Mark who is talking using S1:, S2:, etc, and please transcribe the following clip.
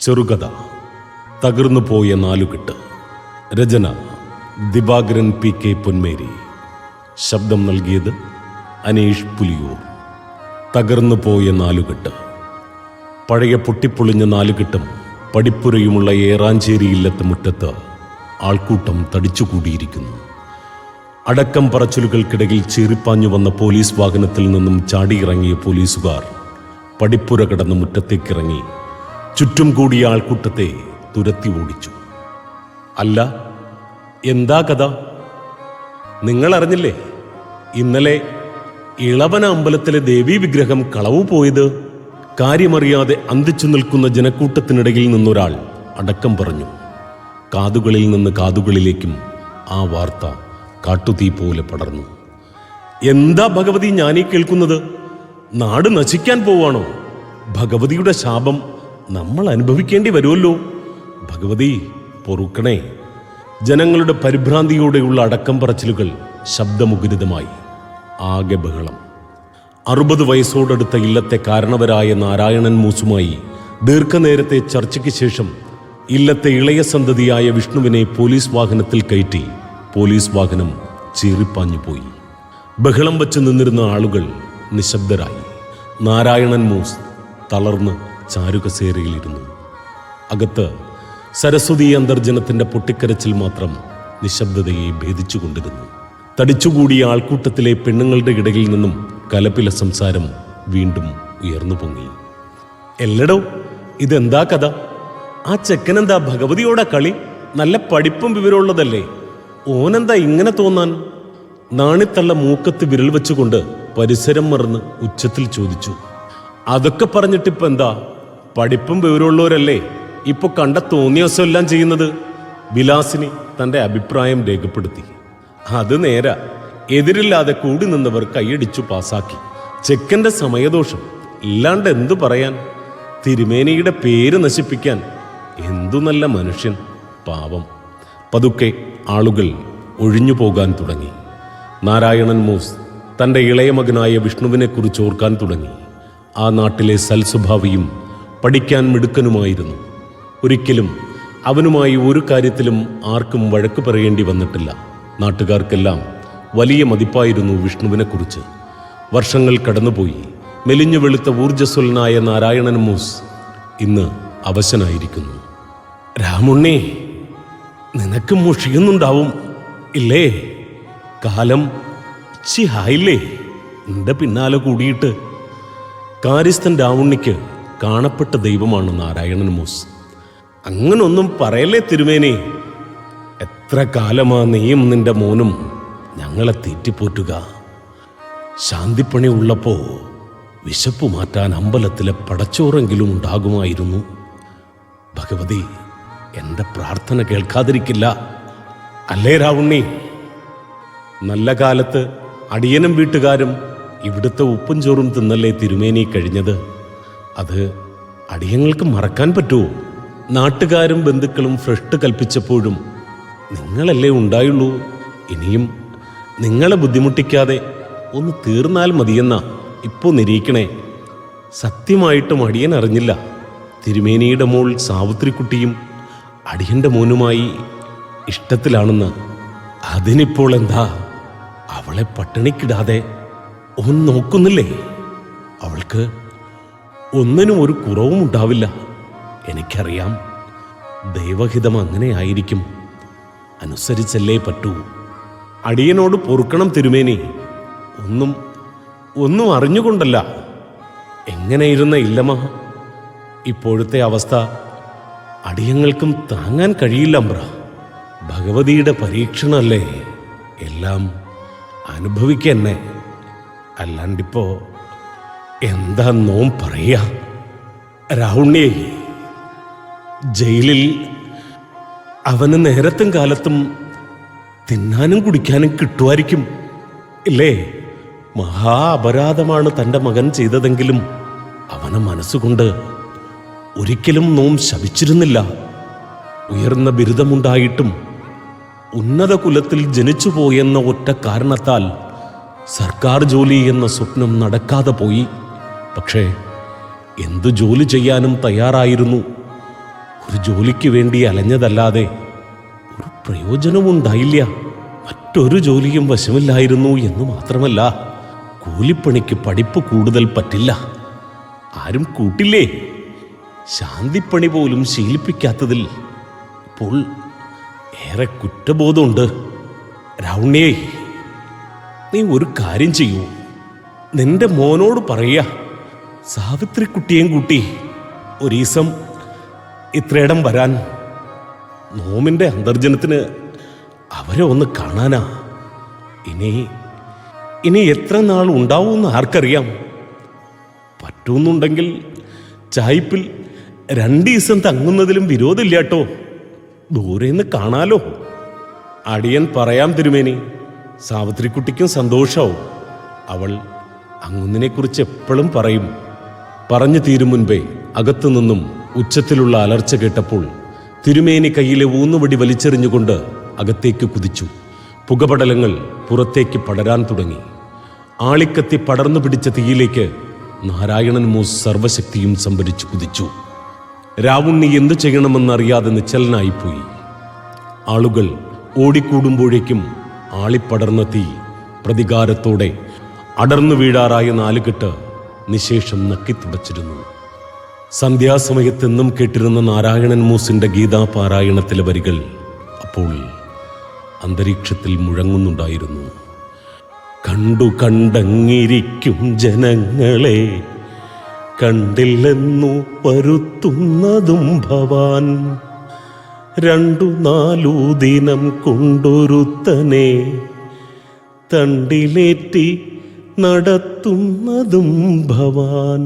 S1: ചെറുകഥ തകർന്നു പോയ നാലുകെട്ട്. രചന ദിവാകരൻ പി കെ പൊന്മേരി. ശബ്ദം നൽകിയത് അനീഷ് പുലിയൂർ. തകർന്നു പോയ നാലുകെട്ട്. പഴയ പൊട്ടിപ്പൊളിഞ്ഞ നാലുകെട്ടും പടിപ്പുരയുമുള്ള ഏറാഞ്ചേരി ഇല്ലത്തെ മുറ്റത്ത് ആൾക്കൂട്ടം തടിച്ചുകൂടിയിരിക്കുന്നു. അടക്കം പറച്ചിലുകൾക്കിടയിൽ ചീറിപ്പാഞ്ഞു വന്ന പോലീസ് വാഹനത്തിൽ നിന്നും ചാടിയിറങ്ങിയ പോലീസുകാർ പടിപ്പുര കടന്ന് മുറ്റത്തേക്കിറങ്ങി ചുറ്റും കൂടിയ ആൾക്കൂട്ടത്തെ തുരത്തി ഓടിച്ചു. അല്ല, എന്താ കഥ? നിങ്ങൾ അറിഞ്ഞില്ലേ? ഇന്നലെ ഇളവന അമ്പലത്തിലെ ദേവീ വിഗ്രഹം കളവു പോയത്? കാര്യമറിയാതെ അന്തിച്ചു നിൽക്കുന്ന ജനക്കൂട്ടത്തിനിടയിൽ നിന്നൊരാൾ അടക്കം പറഞ്ഞു. കാതുകളിൽ നിന്ന് കാതുകളിലേക്കും ആ വാർത്ത കാട്ടുതീ പോലെ പടർന്നു. എന്താ ഭഗവതി ഞാനീ കേൾക്കുന്നത്? നാട് നശിക്കാൻ പോവാണോ? ഭഗവതിയുടെ ശാപം നമ്മൾ അനുഭവിക്കേണ്ടി വരുമല്ലോ. ഭഗവതി പൊറുക്കണേ. ജനങ്ങളുടെ പരിഭ്രാന്തിയോടെയുള്ള അടക്കം പറച്ചിലുകൾ ശബ്ദമുഖരിതമായി. ആകെ ബഹളം. 60 വയസ്സോടടുത്ത ഇല്ലത്തെ കാരണവരായ നാരായണൻ മൂസുമായി ദീർഘനേരത്തെ ചർച്ചയ്ക്ക് ശേഷം ഇല്ലത്തെ ഇളയ സന്തതിയായ വിഷ്ണുവിനെ പോലീസ് വാഹനത്തിൽ കയറ്റി പോലീസ് വാഹനം ചീറിപ്പാഞ്ഞു പോയി. ബഹളം വച്ച് നിന്നിരുന്ന ആളുകൾ നിശബ്ദരായി. നാരായണൻ മൂസ് തളർന്ന് ചാരുകസേരയിലിരുന്നു. അകത്ത് സരസ്വതി അന്തർജനത്തിന്റെ പൊട്ടിക്കരച്ചിൽ മാത്രം നിശബ്ദതയെ ഭേദിച്ചുകൊണ്ടിരുന്നു. തടിച്ചുകൂടിയ ആൾക്കൂട്ടത്തിലെ പെണ്ണുങ്ങളുടെ ഇടയിൽ നിന്നും കലപില സംസാരം വീണ്ടും ഉയർന്നു പൊങ്ങി. എല്ലടോ, ഇതെന്താ കഥ? ആ ചെക്കനെന്താ ഭഗവതിയോടെ കളി? നല്ല പഠിപ്പും വിവരമുള്ളതല്ലേ, ഓനെന്താ ഇങ്ങനെ തോന്നാൻ? നാണിത്തള്ള മൂക്കത്ത് വിരൽ വെച്ചുകൊണ്ട് പരിസരം മറന്ന് ഉച്ചത്തിൽ ചോദിച്ചു. അതൊക്കെ പറഞ്ഞിട്ടിപ്പോ എന്താ? പഠിപ്പും വിവരമുള്ളവരല്ലേ ഇപ്പൊ കണ്ട തോന്നിയവസമെല്ലാം ചെയ്യുന്നത്. വിലാസിനി തന്റെ അഭിപ്രായം രേഖപ്പെടുത്തി. അത് നേരാ. എതിരില്ലാതെ കൂടി നിന്നവർ കൈയടിച്ചു പാസാക്കി. ചെക്കന്റെ സമയദോഷം ഇല്ലാണ്ട് എന്തു പറയാൻ? തിരുമേനിയുടെ പേര് നശിപ്പിക്കാൻ എന്തു നല്ല മനുഷ്യൻ, പാവം. പതുക്കെ ആളുകൾ ഒഴിഞ്ഞു പോകാൻ തുടങ്ങി. നാരായണൻ മൂസ് തൻ്റെ ഇളയ മകനായ വിഷ്ണുവിനെക്കുറിച്ച് ഓർക്കാൻ തുടങ്ങി. ആ നാട്ടിലെ സൽസ്വഭാവിയും പഠിക്കാൻ മിടുക്കനുമായിരുന്നു. ഒരിക്കലും അവനുമായി ഒരു കാര്യത്തിലും ആർക്കും വഴക്ക് പറയേണ്ടി വന്നിട്ടില്ല. നാട്ടുകാർക്കെല്ലാം വലിയ മതിപ്പായിരുന്നു വിഷ്ണുവിനെക്കുറിച്ച്. വർഷങ്ങൾ കടന്നുപോയി. മെലിഞ്ഞു വെളുത്ത ഊർജ്ജസ്വലനായ നാരായണൻ മൂസ് ഇന്ന് അവശനായിരിക്കുന്നു. രാമുണ്ണി, നിനക്ക് മുഷിയുന്നുണ്ടാവും ഇല്ലേ? കാലം ആയില്ലേ നിന്റെ പിന്നാലെ കൂടിയിട്ട്? കാര്യസ്ഥൻ രാവുണ്ണിക്ക് കാണപ്പെട്ട ദൈവമാണ് നാരായണൻ മൂസ്. അങ്ങനൊന്നും പറയല്ലേ തിരുമേനി. എത്ര കാലമാ നീയും നിന്റെ മോനും ഞങ്ങളെ തീറ്റിപ്പോറ്റുക. ശാന്തിപ്പണി ഉള്ളപ്പോ വിശപ്പ് മാറ്റാൻ അമ്പലത്തിലെ പടച്ചോറെങ്കിലും ഉണ്ടാകുമായിരുന്നു. ഭഗവതി എൻ്റെ പ്രാർത്ഥന കേൾക്കാതിരിക്കില്ല അല്ലേ രാവുണ്ണി? നല്ല കാലത്ത് അടിയനും വീട്ടുകാരും ഇവിടുത്തെ ഉപ്പും ചോറും തിന്നല്ലേ തിരുമേനി കഴിഞ്ഞത്? അത് അടിയങ്ങൾക്ക് മറക്കാൻ പറ്റുമോ? നാട്ടുകാരും ബന്ധുക്കളും ഭ്രഷ്ട് കൽപ്പിച്ചപ്പോഴും നിങ്ങളല്ലേ ഉണ്ടായുള്ളൂ. ഇനിയും നിങ്ങളെ ബുദ്ധിമുട്ടിക്കാതെ ഒന്ന് തീർന്നാൽ മതിയെന്ന ഇപ്പോൾ നിരീക്കണേ. സത്യമായിട്ടും അടിയൻ അറിഞ്ഞില്ല തിരുമേനിയുടെ മോൾ സാവിത്രിക്കുട്ടിയും അടിയൻ്റെ മോനുമായി ഇഷ്ടത്തിലാണെന്ന്. അതിനിപ്പോൾ എന്താ? അവളെ പട്ടിണിക്കിടാതെ ഓൻ നോക്കുന്നില്ലേ? അവൾക്ക് ഒന്നിനും ഒരു കുറവും ഉണ്ടാവില്ല. എനിക്കറിയാം. ദൈവഹിതം അങ്ങനെ ആയിരിക്കും. അനുസരിച്ചല്ലേ പറ്റൂ. അടിയനോട് പൊറുക്കണം തിരുമേനി. ഒന്നും അറിഞ്ഞുകൊണ്ടല്ല. എങ്ങനെ ഇരുന്ന ഇല്ലമ്മ ഇപ്പോഴത്തെ അവസ്ഥ അടിയങ്ങൾക്കും താങ്ങാൻ കഴിയില്ലമ്പ്ര. ഭഗവതിയുടെ പരീക്ഷണല്ലേ, എല്ലാം അനുഭവിക്കന്നെ. അല്ലാണ്ടിപ്പോ എന്താ നോം പറയാ? രാവുണ്ണി, ജയിലിൽ അവന് നേരത്തും കാലത്തും തിന്നാനും കുടിക്കാനും കിട്ടുമായിരിക്കും ഇല്ലേ? മഹാ അപരാധമാണ് തൻ്റെ മകൻ ചെയ്തതെങ്കിലും അവനെ മനസ്സുകൊണ്ട് ഒരിക്കലും നോം ശപിച്ചിരുന്നില്ല. ഉയർന്ന ബിരുദമുണ്ടായിട്ടും ഉന്നത കുലത്തിൽ ജനിച്ചുപോയെന്ന ഒറ്റ കാരണത്താൽ സർക്കാർ ജോലി എന്ന സ്വപ്നം നടക്കാതെ പോയി. പക്ഷേ എന്തു ജോലി ചെയ്യാനും തയ്യാറായിരുന്നു. ഒരു ജോലിക്ക് വേണ്ടി അലഞ്ഞതല്ലാതെ ഒരു പ്രയോജനവും ഉണ്ടായില്ല. മറ്റൊരു ജോലിയും വശമില്ലായിരുന്നു എന്ന് മാത്രമല്ല, കൂലിപ്പണിക്ക് പഠിപ്പ് കൂടുതൽ പറ്റില്ല. ആരും കൂട്ടില്ലേ. ശാന്തിപ്പണി പോലും ശീലിപ്പിക്കാത്തതിൽ ഇപ്പോൾ ഏറെ കുറ്റബോധമുണ്ട്. രാവണ്യേ, നീ ഒരു കാര്യം ചെയ്യൂ. നിന്റെ മോനോട് പറയുക, സാവിത്രിക്കുട്ടിയെയും കൂട്ടി ഒരീസം ഇത്രയിടം വരാൻ. നോമിൻ്റെ അന്തർജനത്തിന് അവരെ ഒന്ന് കാണാനാ. ഇനി എത്ര നാൾ ഉണ്ടാവുമെന്ന് ആർക്കറിയാം. പറ്റുന്നുണ്ടെങ്കിൽ ചായ്പിൽ 2 ദിവസം തങ്ങുന്നതിലും വിരോധമില്ല കേട്ടോ. ദൂരെന്ന് കാണാലോ. അടിയൻ പറയാം തിരുമേനി. സാവിത്രിക്കുട്ടിക്കും സന്തോഷാവും. അവൾ അങ്ങുന്നിനെക്കുറിച്ച് എപ്പോഴും പറയും. പറഞ്ഞു തീരും മുൻപേ അകത്തുനിന്നും ഉച്ചത്തിലുള്ള അലർച്ച കേട്ടപ്പോൾ തിരുമേനി കയ്യിലെ ഊന്നുവടി വലിച്ചെറിഞ്ഞുകൊണ്ട് അകത്തേക്ക് കുതിച്ചു. പുകപടലങ്ങൾ പുറത്തേക്ക് പടരാൻ തുടങ്ങി. ആളിക്കത്തി പടർന്നു പിടിച്ച തീയിലേക്ക് നാരായണൻ മൂസ് സർവശക്തിയും സംഭരിച്ചു കുതിച്ചു. രാവുണ്ണി എന്തു ചെയ്യണമെന്നറിയാതെ നിശ്ചലനായിപ്പോയി. ആളുകൾ ഓടിക്കൂടുമ്പോഴേക്കും ആളിപ്പടർന്ന തീ പ്രതികാരത്തോടെ അടർന്നു വീഴാറായ 4 കെട്ട് നിശേഷം നക്കിത്തുടച്ചിരുന്നു. സന്ധ്യാസമയത്തെന്നും കേട്ടിരുന്ന നാരായണൻ മൂസിന്റെ ഗീതാപാരായണത്തിലെ വരികൾ അപ്പോൾ അന്തരീക്ഷത്തിൽ മുഴങ്ങുന്നുണ്ടായിരുന്നു. കണ്ടങ്ങിരിക്കും ജനങ്ങളെ കണ്ടില്ലെന്നു വരുത്തുന്നതും ഭവാൻ. 2-4 ദിനം കൊണ്ടൊരുത്തനെ തണ്ടിലേറ്റി നടത്തുന്നതും ഭവാൻ.